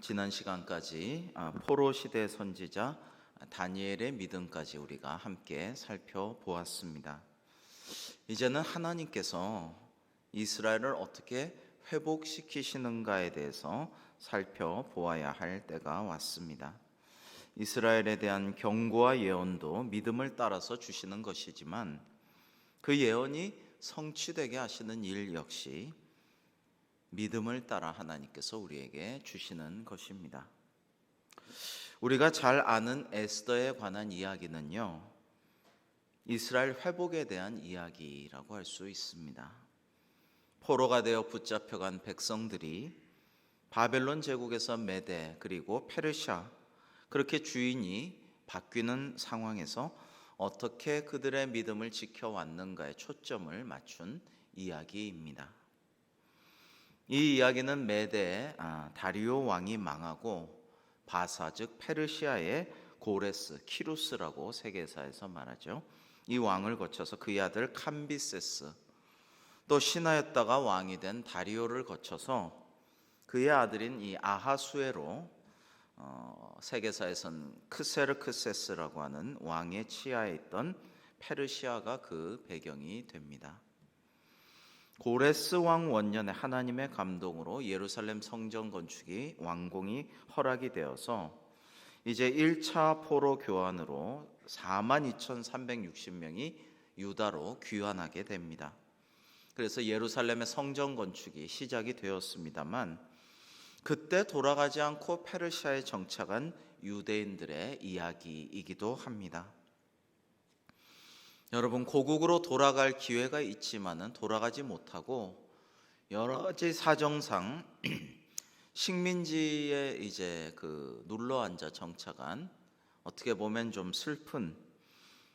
지난 시간까지 포로 시대 선지자 다니엘의 믿음까지 우리가 함께 살펴보았습니다. 이제는 하나님께서 이스라엘을 어떻게 회복시키시는가에 대해서 살펴보아야 할 때가 왔습니다. 이스라엘에 대한 경고와 예언도 믿음을 따라서 주시는 것이지만 그 예언이 성취되게 하시는 일 역시 믿음을 따라 하나님께서 우리에게 주시는 것입니다. 우리가 잘 아는 에스더에 관한 이야기는요, 이스라엘 회복에 대한 이야기라고 할 수 있습니다. 포로가 되어 붙잡혀간 백성들이 바벨론 제국에서 메데 그리고 페르시아, 그렇게 주인이 바뀌는 상황에서 어떻게 그들의 믿음을 지켜왔는가에 초점을 맞춘 이야기입니다. 이 이야기는 메데 다리오 왕이 망하고 바사 즉 페르시아의 고레스 키루스라고 세계사에서 말하죠. 이 왕을 거쳐서 그의 아들 캄비세스, 또 신하였다가 왕이 된 다리오를 거쳐서 그의 아들인 이 아하수에로 세계사에선 크세르크세스라고 하는 왕의 치하에 있던 페르시아가 그 배경이 됩니다. 고레스 왕 원년에 하나님의 감동으로 예루살렘 성전 건축이 완공이 허락이 되어서 이제 1차 포로 교환으로 42,360명이 유다로 귀환하게 됩니다. 그래서 예루살렘의 성전 건축이 시작이 되었습니다만 그때 돌아가지 않고 페르시아에 정착한 유대인들의 이야기이기도 합니다. 여러분, 고국으로 돌아갈 기회가 있지만은 돌아가지 못하고 여러 가지 사정상 식민지에 이제 눌러 앉아 정착한, 어떻게 보면 좀 슬픈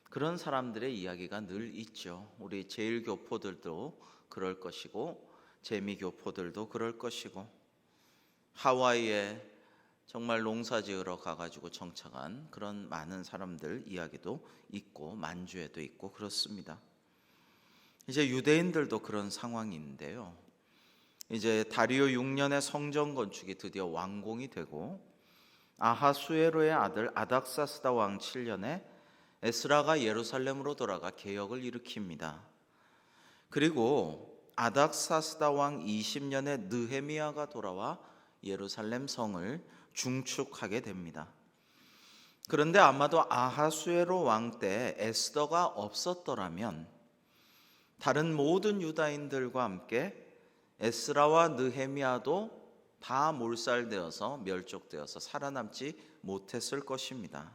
그런 사람들의 이야기가 늘 있죠. 우리 제일교포들도 그럴 것이고 재미교포들도 그럴 것이고 하와이에 정말 농사 지으러 가가지고 정착한 그런 많은 사람들 이야기도 있고 만주에도 있고 그렇습니다. 이제 유대인들도 그런 상황인데요. 이제 다리오 6년에 성전 건축이 드디어 완공이 되고 아하수에로의 아들 아닥사스다 왕 7년에 에스라가 예루살렘으로 돌아가 개혁을 일으킵니다. 그리고 아닥사스다 왕 20년에 느헤미야가 돌아와 예루살렘 성을 중축하게 됩니다. 그런데 아마도 아하수에로 왕 때 에스더가 없었더라면 다른 모든 유다인들과 함께 에스라와 느헤미야도 다 몰살되어서 멸족되어서 살아남지 못했을 것입니다.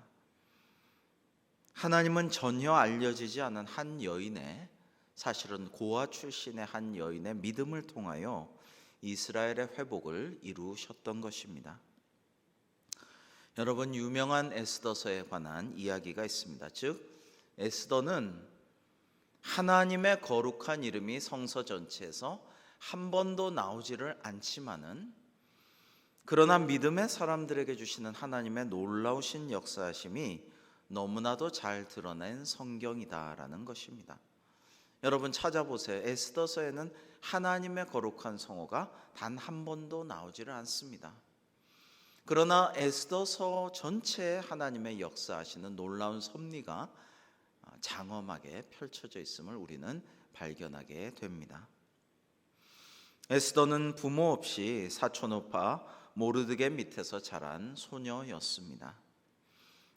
하나님은 전혀 알려지지 않은 한 여인의, 사실은 고아 출신의 한 여인의 믿음을 통하여 이스라엘의 회복을 이루셨던 것입니다. 여러분, 유명한 에스더서에 관한 이야기가 있습니다. 즉 에스더는 하나님의 거룩한 이름이 성서 전체에서 한 번도 나오지를 않지만은 그러나 믿음의 사람들에게 주시는 하나님의 놀라우신 역사하심이 너무나도 잘 드러낸 성경이다라는 것입니다. 여러분 찾아보세요. 에스더서에는 하나님의 거룩한 성호가 단 한 번도 나오지를 않습니다. 그러나 에스더서 전체에 하나님의 역사하시는 놀라운 섭리가 장엄하게 펼쳐져 있음을 우리는 발견하게 됩니다. 에스더는 부모 없이 사촌오빠 모르드게 밑에서 자란 소녀였습니다.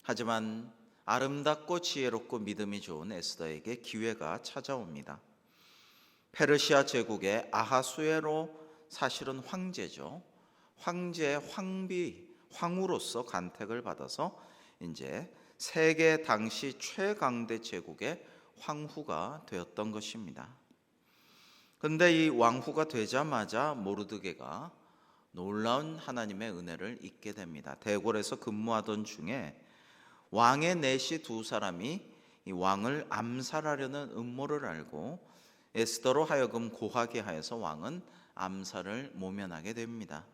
하지만 아름답고 지혜롭고 믿음이 좋은 에스더에게 기회가 찾아옵니다. 페르시아 제국의 아하수에로, 사실은 황제죠. 황제의 황후로서 간택을 받아서 이제 세계 당시 최강대 제국의 황후가 되었던 것입니다. 그런데 이 왕후가 되자마자 모르드게가 놀라운 하나님의 은혜를 잊게 됩니다. 대궐에서 근무하던 중에 왕의 내시 두 사람이 이 왕을 암살하려는 음모를 알고 에스더로 하여금 고하게 하여서 왕은 암살을 모면하게 됩니다.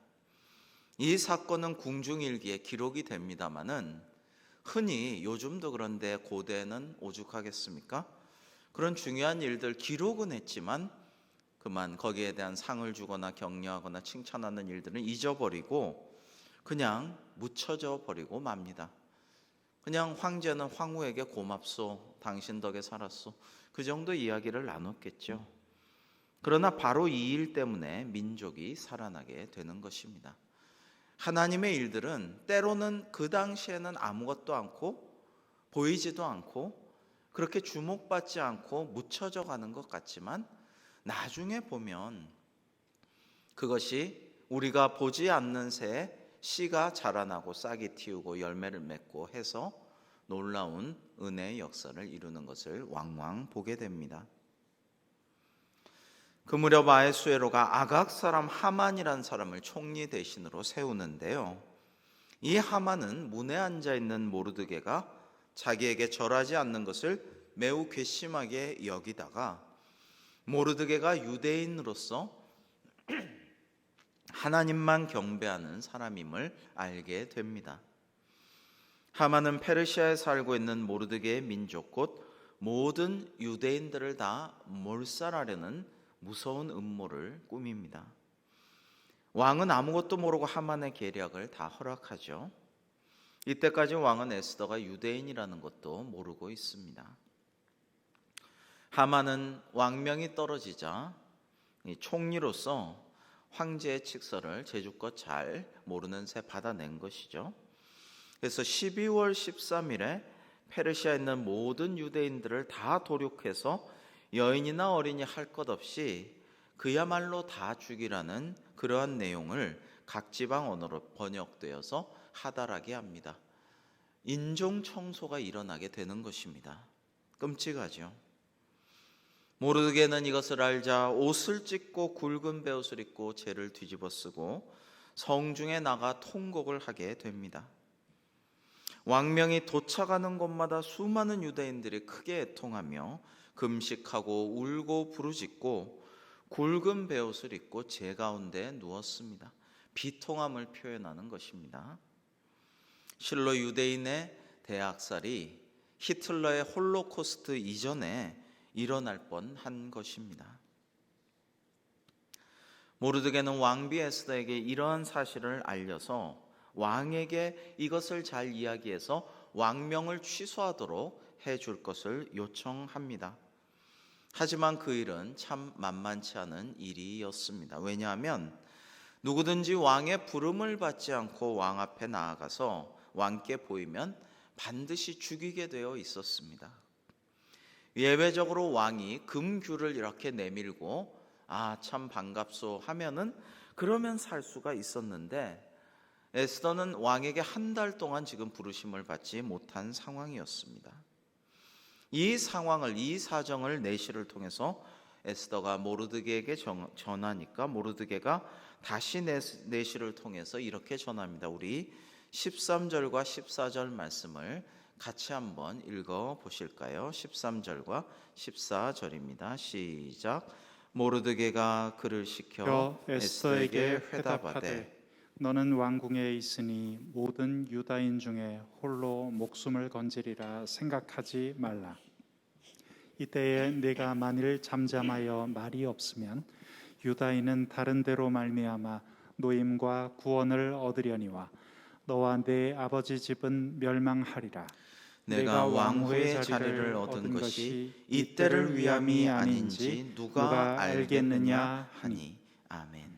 이 사건은 궁중일기에 기록이 됩니다마는 흔히 요즘도 그런데 고대는 오죽하겠습니까? 그런 중요한 일들 기록은 했지만 그만 거기에 대한 상을 주거나 격려하거나 칭찬하는 일들은 잊어버리고 그냥 묻혀져 버리고 맙니다. 그냥 황제는 황후에게 고맙소, 당신 덕에 살았소, 그 정도 이야기를 나눴겠죠. 그러나 바로 이 일 때문에 민족이 살아나게 되는 것입니다. 하나님의 일들은 때로는 그 당시에는 아무것도 않고 보이지도 않고 그렇게 주목받지 않고 묻혀져 가는 것 같지만 나중에 보면 그것이 우리가 보지 않는 새에 씨가 자라나고 싹이 틔우고 열매를 맺고 해서 놀라운 은혜의 역사를 이루는 것을 왕왕 보게 됩니다. 그 무렵 아하수에로가 아각 사람 하만이라는 사람을 총리 대신으로 세우는데요. 이 하만은 문에 앉아 있는 모르드게가 자기에게 절하지 않는 것을 매우 괘씸하게 여기다가 모르드게가 유대인으로서 하나님만 경배하는 사람임을 알게 됩니다. 하만은 페르시아에 살고 있는 모르드게의 민족 곧 모든 유대인들을 다 몰살하려는 무서운 음모를 꾸밉니다. 왕은 아무것도 모르고 하만의 계략을 다 허락하죠. 이때까지 왕은 에스더가 유대인이라는 것도 모르고 있습니다. 하만은 왕명이 떨어지자 총리로서 황제의 칙서를 제주껏 잘 모르는 새 받아낸 것이죠. 그래서 12월 13일에 페르시아에 있는 모든 유대인들을 다 도륙해서 여인이나 어린이 할 것 없이 그야말로 다 죽이라는 그러한 내용을 각 지방 언어로 번역되어서 하달하게 합니다. 인종 청소가 일어나게 되는 것입니다. 끔찍하죠. 모르드게는 이것을 알자 옷을 찢고 굵은 베옷을 입고 재를 뒤집어 쓰고 성중에 나가 통곡을 하게 됩니다. 왕명이 도착하는 곳마다 수많은 유대인들이 크게 애통하며 금식하고 울고 부르짖고 굵은 베옷을 입고 제 가운데 누웠습니다. 비통함을 표현하는 것입니다. 실로 유대인의 대학살이 히틀러의 홀로코스트 이전에 일어날 뻔한 것입니다. 모르드게는 왕비 에스더에게 이러한 사실을 알려서 왕에게 이것을 잘 이야기해서 왕명을 취소하도록 해줄 것을 요청합니다. 하지만 그 일은 참 만만치 않은 일이었습니다. 왜냐하면 누구든지 왕의 부름을 받지 않고 왕 앞에 나아가서 왕께 보이면 반드시 죽이게 되어 있었습니다. 예외적으로 왕이 금규를 이렇게 내밀고 참 반갑소 하면은 그러면 살 수가 있었는데 에스더는 왕에게 한 달 동안 지금 부르심을 받지 못한 상황이었습니다. 이 상황을, 이 사정을 내시를 통해서 에스더가 모르드게에게 전하니까 모르드게가 다시 내시를 통해서 이렇게 전합니다. 우리 13절과 14절 말씀을 같이 한번 읽어 보실까요? 13절과 14절입니다. 시작. 모르드게가 그를 시켜 에스더에게 회답하되 너는 왕궁에 있으니 모든 유다인 중에 홀로 목숨을 건지리라 생각하지 말라. 이때에 네가 만일 잠잠하여 말이 없으면 유다인은 다른 데로 말미암아 노임과 구원을 얻으려니와 너와 네 아버지 집은 멸망하리라. 내가 왕후의 자리를 얻은 것이 이때를 위함이 아닌지 누가 알겠느냐 하니. 아멘.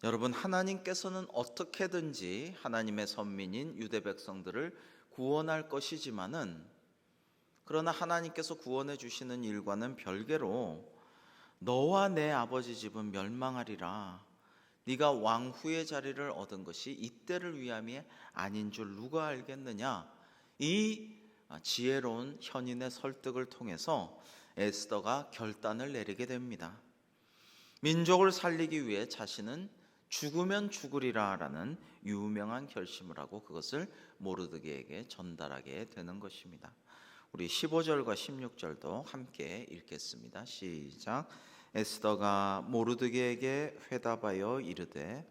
여러분, 하나님께서는 어떻게든지 하나님의 선민인 유대 백성들을 구원할 것이지만은 그러나 하나님께서 구원해 주시는 일과는 별개로 너와 내 아버지 집은 멸망하리라. 네가 왕후의 자리를 얻은 것이 이때를 위함이 아닌 줄 누가 알겠느냐. 이 지혜로운 현인의 설득을 통해서 에스더가 결단을 내리게 됩니다. 민족을 살리기 위해 자신은 죽으면 죽으리라라는 유명한 결심을 하고 그것을 모르드게에게 전달하게 되는 것입니다. 우리 15절과 16절도 함께 읽겠습니다. 시작. 에스더가 모르드게에게 회답하여 이르되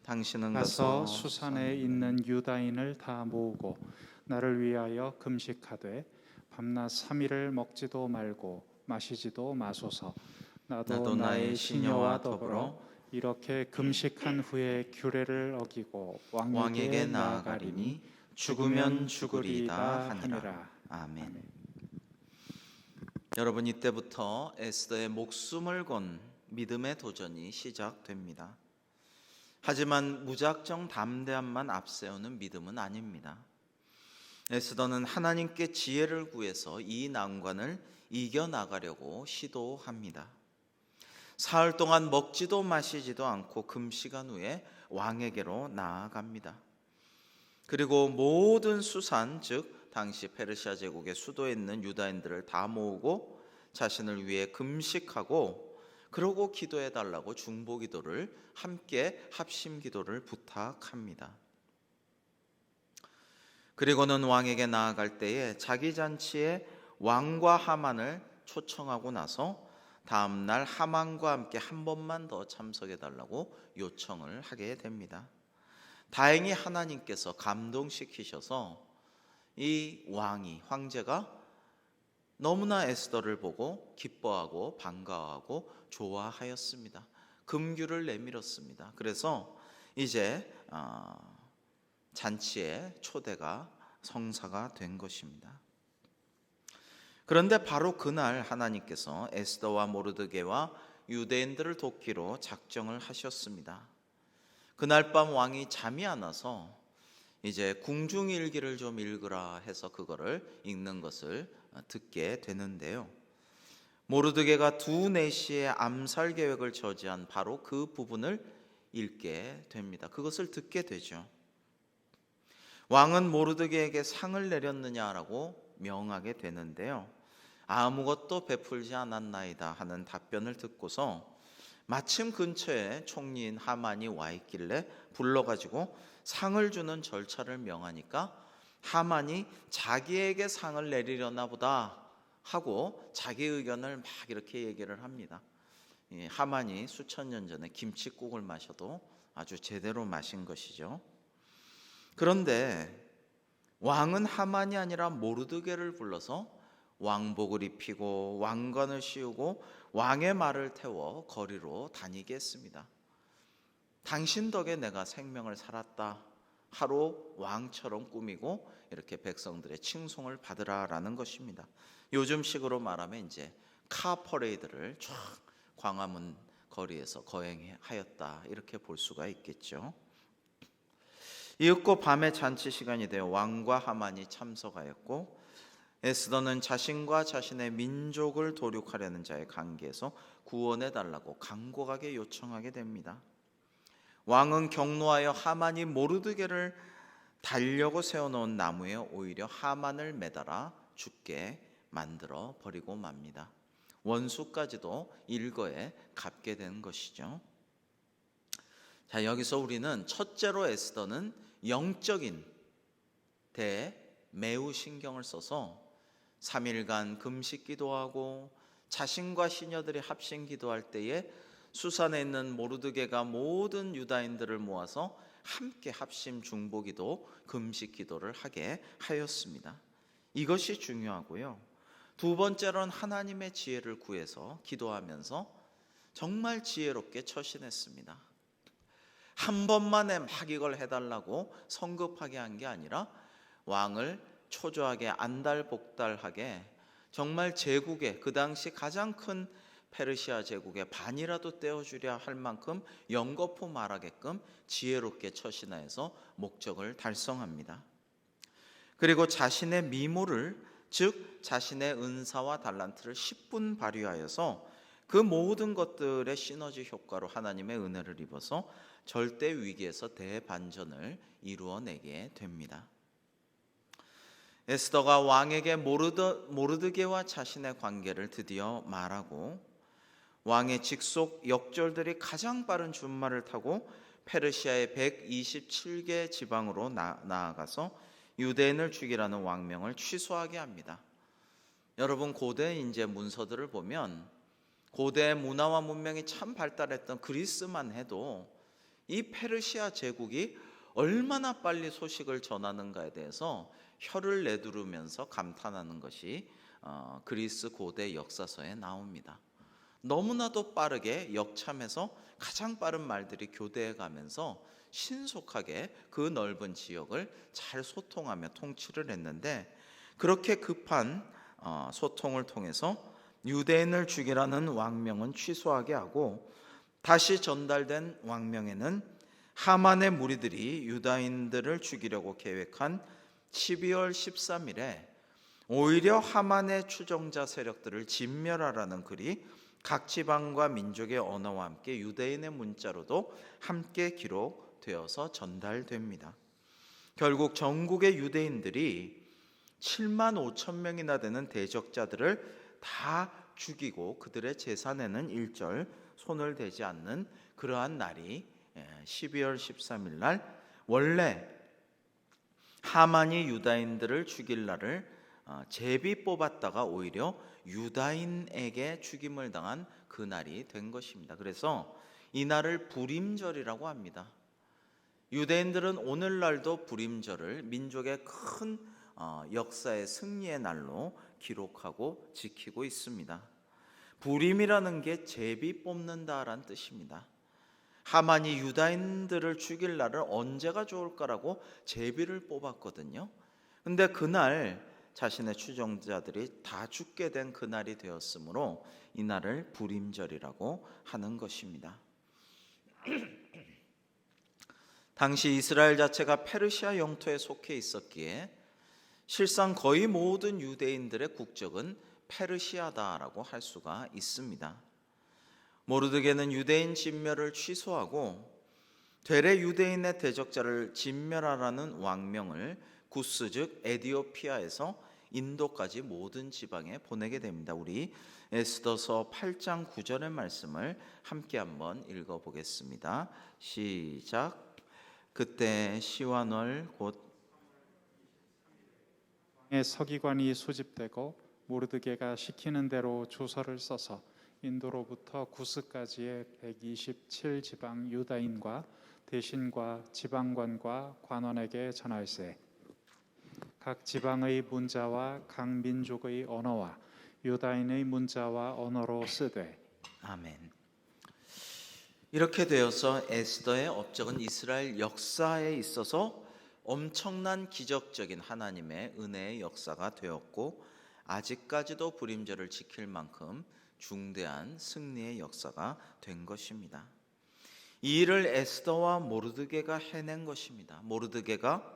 당신은 가서 수산에 있는 유다인을 다 모으고 나를 위하여 금식하되 밤낮 3일을 먹지도 말고 마시지도 마소서. 나도 나의 시녀와 더불어 이렇게 금식한 후에 규례를 어기고 왕에게 왕에게 나아가리니 나아가리니 죽으면 죽으리이다 하니라. 아멘. 여러분, 이때부터 에스더의 목숨을 건 믿음의 도전이 시작됩니다. 하지만 무작정 담대함만 앞세우는 믿음은 아닙니다. 에스더는 하나님께 지혜를 구해서 이 난관을 이겨나가려고 시도합니다. 사흘 동안 먹지도 마시지도 않고 금식한 후에 왕에게로 나아갑니다. 그리고 모든 수산, 즉 당시 페르시아 제국의 수도에 있는 유다인들을 다 모으고 자신을 위해 금식하고 그러고 기도해 달라고 중보 기도를 함께 합심 기도를 부탁합니다. 그리고는 왕에게 나아갈 때에 자기 잔치에 왕과 하만을 초청하고 나서 다음 날 하만과 함께 한 번만 더 참석해 달라고 요청을 하게 됩니다. 다행히 하나님께서 감동시키셔서 이 황제가 너무나 에스더를 보고 기뻐하고 반가워하고 좋아하였습니다. 금규를 내밀었습니다. 그래서 이제 잔치의 초대가 성사가 된 것입니다. 그런데 바로 그날 하나님께서 에스더와 모르드게와 유대인들을 돕기로 작정을 하셨습니다. 그날 밤 왕이 잠이 안 와서 이제 궁중일기를 좀 읽으라 해서 그거를 읽는 것을 듣게 되는데요. 모르드게가 두 내시의 암살 계획을 저지한 바로 그 부분을 읽게 됩니다. 그것을 듣게 되죠. 왕은 모르드게에게 상을 내렸느냐라고 명하게 되는데요. 아무것도 베풀지 않았나이다 하는 답변을 듣고서 마침 근처에 총리인 하만이 와 있길래 불러가지고 상을 주는 절차를 명하니까 하만이 자기에게 상을 내리려나 보다 하고 자기 의견을 막 이렇게 얘기를 합니다. 하만이 수천 년 전에 김칫국을 마셔도 아주 제대로 마신 것이죠. 그런데 왕은 하만이 아니라 모르드게를 불러서 왕복을 입히고 왕관을 씌우고 왕의 말을 태워 거리로 다니게 했습니다. 당신 덕에 내가 생명을 살았다. 하루 왕처럼 꾸미고 이렇게 백성들의 칭송을 받으라라는 것입니다. 요즘식으로 말하면 이제 카 퍼레이드를 쫙 광화문 거리에서 거행하였다 이렇게 볼 수가 있겠죠. 이윽고 밤에 잔치 시간이 되어 왕과 하만이 참석하였고 에스더는 자신과 자신의 민족을 도륙하려는 자의 관계에서 구원해 달라고 간곡하게 요청하게 됩니다. 왕은 경노하여 하만이 모르드게를 달려고 세워놓은 나무에 오히려 하만을 매달아 죽게 만들어 버리고 맙니다. 원수까지도 일거에 갚게 된 것이죠. 자, 여기서 우리는 첫째로 에스더는 영적인 데에 매우 신경을 써서 3일간 금식 기도하고 자신과 시녀들이 합심 기도할 때에 수산에 있는 모르드게가 모든 유다인들을 모아서 함께 합심 중보 기도, 금식 기도를 하게 하였습니다. 이것이 중요하고요. 두 번째로는 하나님의 지혜를 구해서 기도하면서 정말 지혜롭게 처신했습니다. 한 번만에 막 이걸 해달라고 성급하게 한 게 아니라 왕을 초조하게 안달복달하게 정말 제국의 그 당시 가장 큰 페르시아 제국의 반이라도 떼어주려 할 만큼 연거푸 말하게끔 지혜롭게 처신하여서 목적을 달성합니다. 그리고 자신의 미모를 즉 자신의 은사와 달란트를 10분 발휘하여서 그 모든 것들의 시너지 효과로 하나님의 은혜를 입어서 절대 위기에서 대반전을 이루어내게 됩니다. 에스더가 왕에게 모르드게와 자신의 관계를 드디어 말하고 왕의 직속 역졸들이 가장 빠른 준말을 타고 페르시아의 127개 지방으로 나아가서 유대인을 죽이라는 왕명을 취소하게 합니다. 여러분, 고대 인제 문서들을 보면 고대 문화와 문명이 참 발달했던 그리스만 해도 이 페르시아 제국이 얼마나 빨리 소식을 전하는가에 대해서 혀를 내두르면서 감탄하는 것이 그리스 고대 역사서에 나옵니다. 너무나도 빠르게 역참해서 가장 빠른 말들이 교대해 가면서 신속하게 그 넓은 지역을 잘 소통하며 통치를 했는데, 그렇게 급한 소통을 통해서 유대인을 죽이라는 왕명은 취소하게 하고, 다시 전달된 왕명에는 하만의 무리들이 유다인들을 죽이려고 계획한 12월 13일에 오히려 하만의 추종자 세력들을 진멸하라는 글이 각 지방과 민족의 언어와 함께 유대인의 문자로도 함께 기록되어서 전달됩니다. 결국 전국의 유대인들이 7만 5천 명이나 되는 대적자들을 다 죽이고 그들의 재산에는 일절 손을 대지 않는 그러한 날이 12월 13일 날, 원래 하만이 유다인들을 죽일 날을 제비 뽑았다가 오히려 유다인에게 죽임을 당한 그 날이 된 것입니다. 그래서 이 날을 불임절이라고 합니다. 유대인들은 오늘날도 불임절을 민족의 큰 역사의 승리의 날로 기록하고 지키고 있습니다. 불임이라는 게 제비 뽑는다라는 뜻입니다. 하만이 유다인들을 죽일 날을 언제가 좋을까라고 제비를 뽑았거든요. 근데 그날 자신의 추종자들이 다 죽게 된 그날이 되었으므로 이 날을 불임절이라고 하는 것입니다. 당시 이스라엘 자체가 페르시아 영토에 속해 있었기에 실상 거의 모든 유대인들의 국적은 페르시아다라고 할 수가 있습니다. 모르드게는 유대인 진멸을 취소하고 되레 유대인의 대적자를 진멸하라는 왕명을 구스 즉 에디오피아에서 인도까지 모든 지방에 보내게 됩니다. 우리 에스더서 8장 9절의 말씀을 함께 한번 읽어보겠습니다. 시작. 그때 시완월 곧 왕의 서기관이 소집되고 모르드게가 시키는 대로 조서를 써서 인도로부터 구스까지의 127지방 유다인과 대신과 지방관과 관원에게 전할세. 각 지방의 문자와 각 민족의 언어와 유다인의 문자와 언어로 쓰되. 아멘. 이렇게 되어서 에스더의 업적은 이스라엘 역사에 있어서 엄청난 기적적인 하나님의 은혜의 역사가 되었고, 아직까지도 불임절을 지킬 만큼 중대한 승리의 역사가 된 것입니다. 이 일을 에스더와 모르드게가 해낸 것입니다. 모르드게가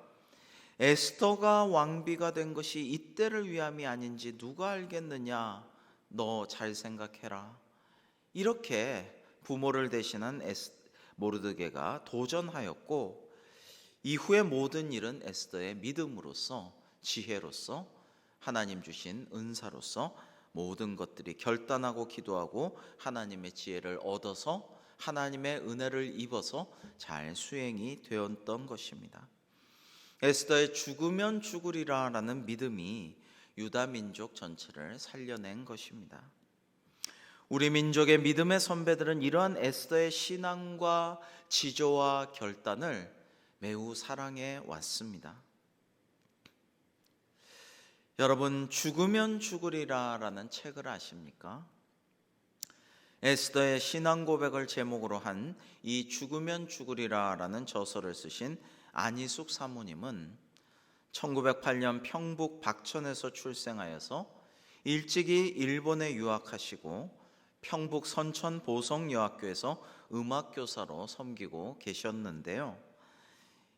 에스더가 왕비가 된 것이 이때를 위함이 아닌지 누가 알겠느냐, 너 잘 생각해라, 이렇게 부모를 대신한 모르드게가 도전하였고, 이후의 모든 일은 에스더의 믿음으로써, 지혜로서, 하나님 주신 은사로서 모든 것들이 결단하고 기도하고 하나님의 지혜를 얻어서 하나님의 은혜를 입어서 잘 수행이 되었던 것입니다. 에스더의 죽으면 죽으리라라는 믿음이 유다 민족 전체를 살려낸 것입니다. 우리 민족의 믿음의 선배들은 이러한 에스더의 신앙과 지조와 결단을 매우 사랑해 왔습니다. 여러분, 죽으면 죽으리라라는 책을 아십니까? 에스더의 신앙 고백을 제목으로 한 이 죽으면 죽으리라라는 저서를 쓰신 안희숙 사모님은 1908년 평북 박천에서 출생하여서 일찍이 일본에 유학하시고 평북 선천 보성여학교에서 음악교사로 섬기고 계셨는데요.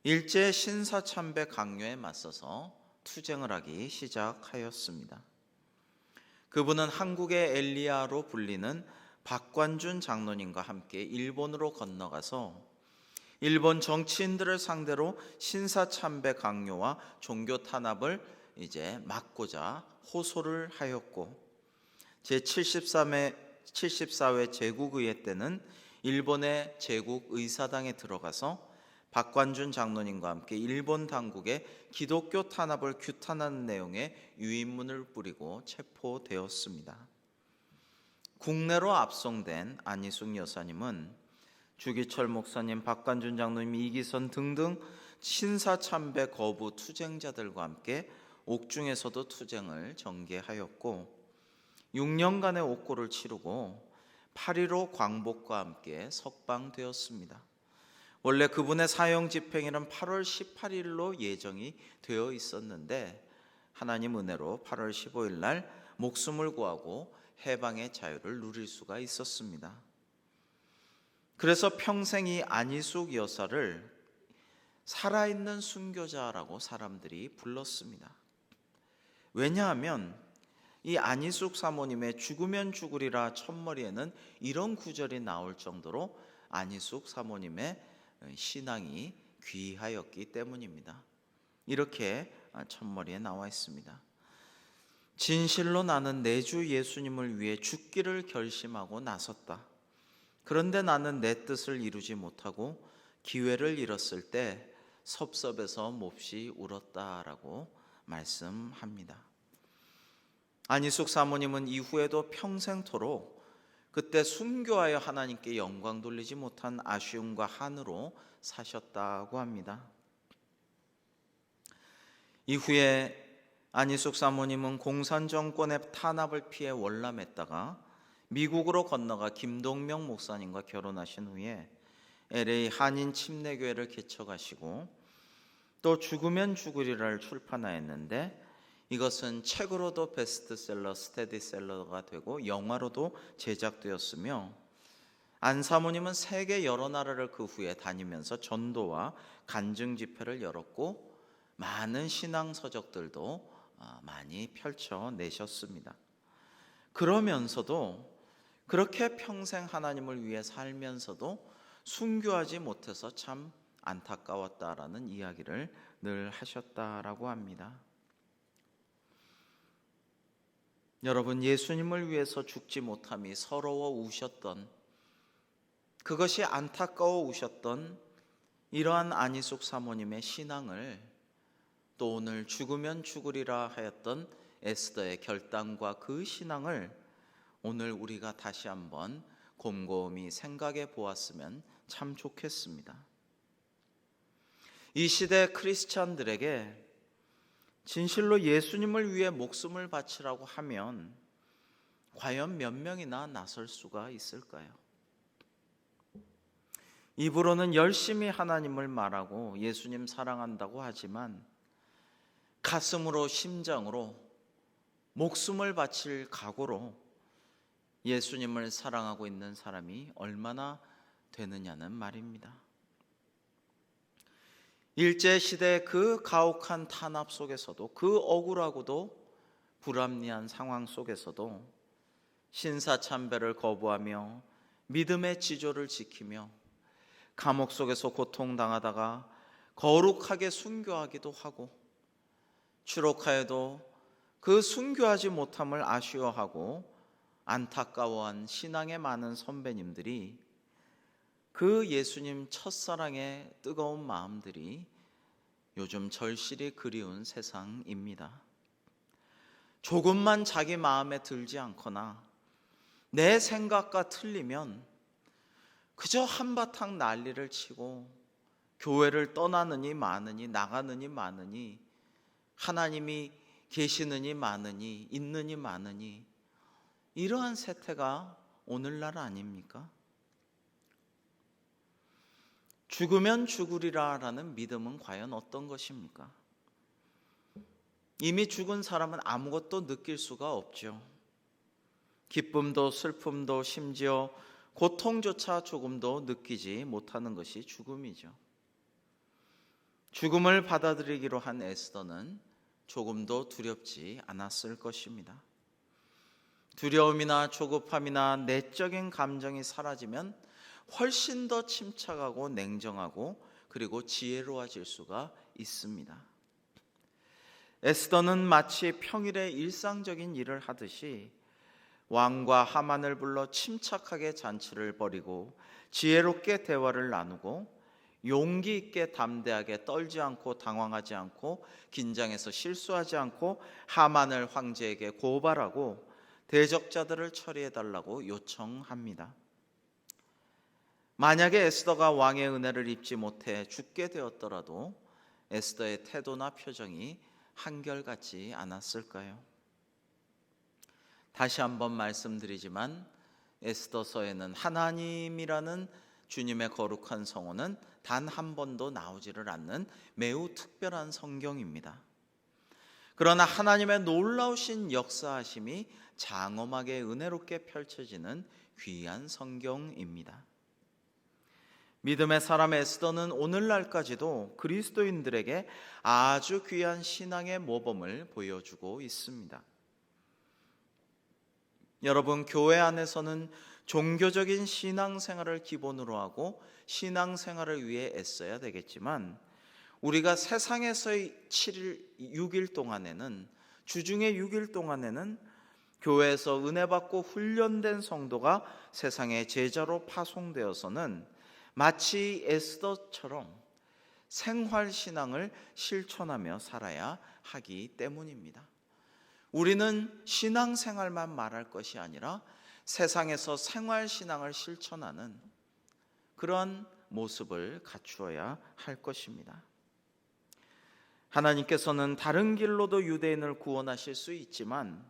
일제 신사참배 강요에 맞서서 투쟁을 하기 시작하였습니다. 그분은 한국의 엘리야로 불리는 박관준 장로님과 함께 일본으로 건너가서 일본 정치인들을 상대로 신사참배 강요와 종교 탄압을 막고자 호소를 하였고, 제74회 제국의회 때는 일본의 제국의사당에 들어가서 박관준 장로님과 함께 일본 당국의 기독교 탄압을 규탄하는 내용의 유인문을 뿌리고 체포되었습니다. 국내로 압송된 안희숙 여사님은 주기철 목사님, 박관준 장로님, 이기선 등등 신사참배 거부 투쟁자들과 함께 옥중에서도 투쟁을 전개하였고 6년간의 옥고를 치르고 8.15 광복과 함께 석방되었습니다. 원래 그분의 사형 집행일은 8월 18일로 예정이 되어 있었는데 하나님 은혜로 8월 15일 날 목숨을 구하고 해방의 자유를 누릴 수가 있었습니다. 그래서 평생 이 안희숙 여사를 살아있는 순교자라고 사람들이 불렀습니다. 왜냐하면 이 안희숙 사모님의 죽으면 죽으리라 첫머리에는 이런 구절이 나올 정도로 안희숙 사모님의 신앙이 귀하였기 때문입니다. 이렇게 첫머리에 나와 있습니다. 진실로 나는 내 주 예수님을 위해 죽기를 결심하고 나섰다. 그런데 나는 내 뜻을 이루지 못하고 기회를 잃었을 때 섭섭해서 몹시 울었다라고 말씀합니다. 안희숙 사모님은 이후에도 평생토록 그때 순교하여 하나님께 영광 돌리지 못한 아쉬움과 한으로 사셨다고 합니다. 이후에 안희숙 사모님은 공산 정권의 탄압을 피해 월남했다가 미국으로 건너가 김동명 목사님과 결혼하신 후에 LA 한인 침례교회를 개척하시고 또 죽으면 죽으리라를 출판하였는데 이것은 책으로도 베스트셀러, 스테디셀러가 되고 영화로도 제작되었으며 안 사모님은 세계 여러 나라를 그 후에 다니면서 전도와 간증 집회를 열었고 많은 신앙 서적들도 많이 펼쳐내셨습니다. 그러면서도 그렇게 평생 하나님을 위해 살면서도 순교하지 못해서 참 안타까웠다라는 이야기를 늘 하셨다라고 합니다. 여러분, 예수님을 위해서 죽지 못함이 서러워 우셨던, 그것이 안타까워 우셨던 이러한 안희숙 사모님의 신앙을 또 오늘 죽으면 죽으리라 하였던 에스더의 결단과 그 신앙을 오늘 우리가 다시 한번 곰곰이 생각해 보았으면 참 좋겠습니다. 이 시대 크리스찬들에게 진실로 예수님을 위해 목숨을 바치라고 하면 과연 몇 명이나 나설 수가 있을까요? 입으로는 열심히 하나님을 말하고 예수님 사랑한다고 하지만 가슴으로, 심장으로, 목숨을 바칠 각오로 예수님을 사랑하고 있는 사람이 얼마나 되느냐는 말입니다. 일제시대의 그 가혹한 탄압 속에서도, 그 억울하고도 불합리한 상황 속에서도 신사참배를 거부하며 믿음의 지조를 지키며 감옥 속에서 고통당하다가 거룩하게 순교하기도 하고 추록하여도 그 순교하지 못함을 아쉬워하고 안타까워한 신앙의 많은 선배님들이 그 예수님 첫사랑의 뜨거운 마음들이 요즘 절실히 그리운 세상입니다. 조금만 자기 마음에 들지 않거나 내 생각과 틀리면 그저 한바탕 난리를 치고 교회를 떠나느니 마느니 나가느니 마느니 하나님이 계시느니 마느니 있느니 마느니 이러한 세태가 오늘날 아닙니까? 죽으면 죽으리라라는 믿음은 과연 어떤 것입니까? 이미 죽은 사람은 아무것도 느낄 수가 없죠. 기쁨도 슬픔도 심지어 고통조차 조금도 느끼지 못하는 것이 죽음이죠. 죽음을 받아들이기로 한 에스더는 조금도 두렵지 않았을 것입니다. 두려움이나 조급함이나 내적인 감정이 사라지면 훨씬 더 침착하고 냉정하고 그리고 지혜로워질 수가 있습니다. 에스더는 마치 평일에 일상적인 일을 하듯이 왕과 하만을 불러 침착하게 잔치를 벌이고 지혜롭게 대화를 나누고 용기 있게 담대하게 떨지 않고 당황하지 않고 긴장해서 실수하지 않고 하만을 황제에게 고발하고 대적자들을 처리해달라고 요청합니다. 만약에 에스더가 왕의 은혜를 입지 못해 죽게 되었더라도 에스더의 태도나 표정이 한결같지 않았을까요? 다시 한번 말씀드리지만 에스더서에는 하나님이라는 주님의 거룩한 성호는 단 한 번도 나오지를 않는 매우 특별한 성경입니다. 그러나 하나님의 놀라우신 역사하심이 장엄하게 은혜롭게 펼쳐지는 귀한 성경입니다. 믿음의 사람 에스더는 오늘날까지도 그리스도인들에게 아주 귀한 신앙의 모범을 보여주고 있습니다. 여러분, 교회 안에서는 종교적인 신앙생활을 기본으로 하고 신앙생활을 위해 애써야 되겠지만, 우리가 세상에서의 6일 동안에는, 주중의 6일 동안에는 교회에서 은혜받고 훈련된 성도가 세상의 제자로 파송되어서는 마치 에스더처럼 생활신앙을 실천하며 살아야 하기 때문입니다. 우리는 신앙생활만 말할 것이 아니라 세상에서 생활신앙을 실천하는 그런 모습을 갖추어야 할 것입니다. 하나님께서는 다른 길로도 유대인을 구원하실 수 있지만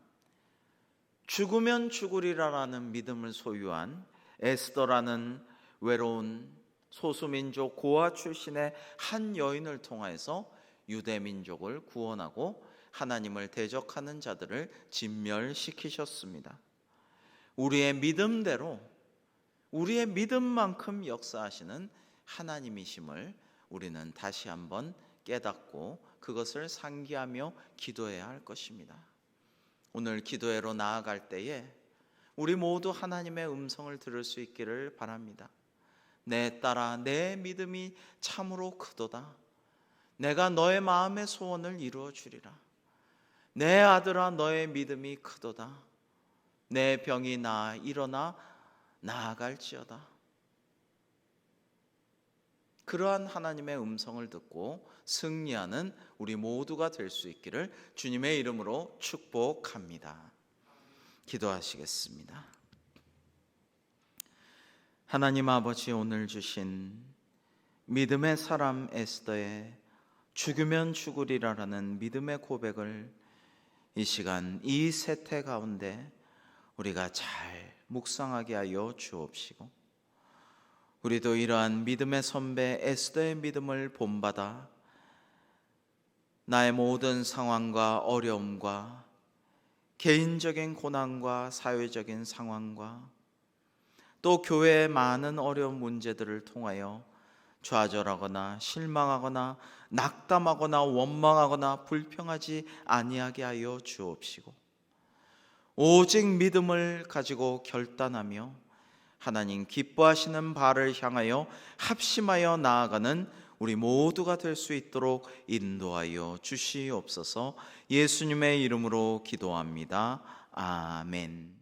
죽으면 죽으리라라는 믿음을 소유한 에스더라는 외로운 소수민족 고아 출신의 한 여인을 통하여서 유대민족을 구원하고 하나님을 대적하는 자들을 진멸시키셨습니다. 우리의 믿음대로, 우리의 믿음만큼 역사하시는 하나님이심을 우리는 다시 한번 깨닫고 그것을 상기하며 기도해야 할 것입니다. 오늘 기도회로 나아갈 때에 우리 모두 하나님의 음성을 들을 수 있기를 바랍니다. 내 딸아, 내 믿음이 참으로 크도다. 내가 너의 마음의 소원을 이루어 주리라. 내 아들아, 너의 믿음이 크도다. 내 병이 나아 일어나 나아갈지어다. 그러한 하나님의 음성을 듣고 승리하는 우리 모두가 될 수 있기를 주님의 이름으로 축복합니다. 기도하시겠습니다. 하나님 아버지, 오늘 주신 믿음의 사람 에스더의 죽으면 죽으리라라는 믿음의 고백을 이 시간 이 세태 가운데 우리가 잘 묵상하게 하여 주옵시고, 우리도 이러한 믿음의 선배 에스더의 믿음을 본받아 나의 모든 상황과 어려움과 개인적인 고난과 사회적인 상황과 또 교회의 많은 어려운 문제들을 통하여 좌절하거나 실망하거나 낙담하거나 원망하거나 불평하지 아니하게 하여 주옵시고, 오직 믿음을 가지고 결단하며 하나님 기뻐하시는 바를 향하여 합심하여 나아가는 우리 모두가 될 수 있도록 인도하여 주시옵소서. 예수님의 이름으로 기도합니다. 아멘.